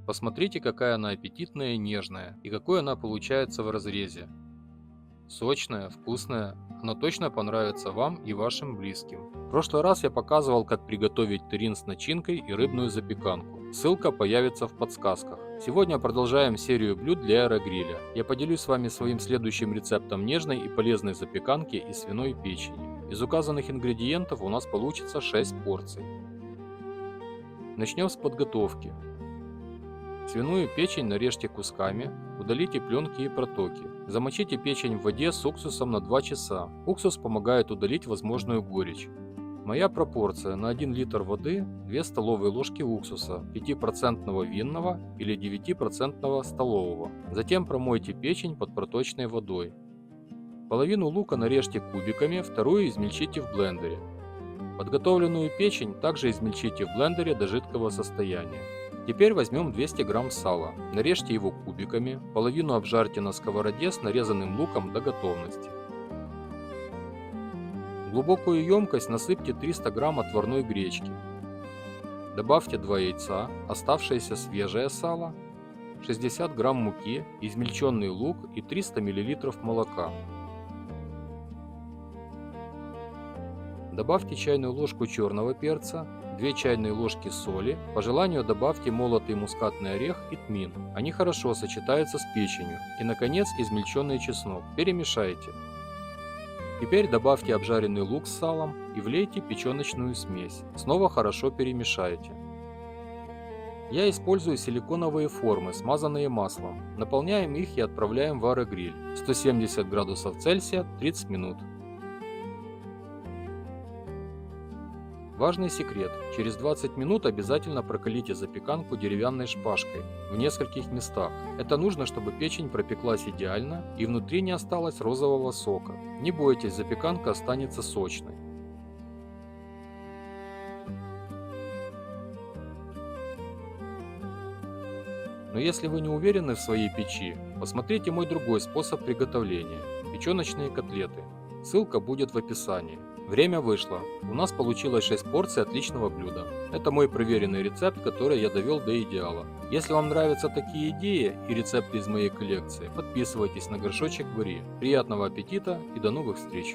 Посмотрите, какая она аппетитная и нежная, и какой она получается в разрезе. Сочная, вкусная, она точно понравится вам и вашим близким. В прошлый раз я показывал, как приготовить терин с начинкой и рыбную запеканку. Ссылка появится в подсказках. Сегодня продолжаем серию блюд для аэрогриля. Я поделюсь с вами своим следующим рецептом нежной и полезной запеканки из свиной печени. Из указанных ингредиентов у нас получится 6 порций. Начнем с подготовки. Свиную печень нарежьте кусками, удалите пленки и протоки. Замочите печень в воде с уксусом на 2 часа. Уксус помогает удалить возможную горечь. Моя пропорция: на 1 литр воды 2 столовые ложки уксуса, 5% винного или 9% столового. Затем промойте печень под проточной водой. Половину лука нарежьте кубиками, вторую измельчите в блендере. Подготовленную печень также измельчите в блендере до жидкого состояния. Теперь возьмем 200 грамм сала, нарежьте его кубиками, половину обжарьте на сковороде с нарезанным луком до готовности. В глубокую емкость насыпьте 300 грамм отварной гречки. Добавьте 2 яйца, оставшееся свежее сало, 60 грамм муки, измельченный лук и 300 мл молока. Добавьте чайную ложку черного перца, 2 чайные ложки соли, по желанию добавьте молотый мускатный орех и тмин. Они хорошо сочетаются с печенью. И, наконец, измельченный чеснок. Перемешайте. Теперь добавьте обжаренный лук с салом и влейте печеночную смесь. Снова хорошо перемешайте. Я использую силиконовые формы, смазанные маслом. Наполняем их и отправляем в аэрогриль. 170 градусов Цельсия 30 минут. Важный секрет: через 20 минут обязательно прокалите запеканку деревянной шпажкой в нескольких местах. Это нужно, чтобы печень пропеклась идеально и внутри не осталось розового сока. Не бойтесь, запеканка останется сочной. Но если вы не уверены в своей печи, посмотрите мой другой способ приготовления – печеночные котлеты. Ссылка будет в описании. Время вышло. У нас получилось 6 порций отличного блюда. Это мой проверенный рецепт, который я довел до идеала. Если вам нравятся такие идеи и рецепты из моей коллекции, подписывайтесь на горшочек Вари. Приятного аппетита и до новых встреч!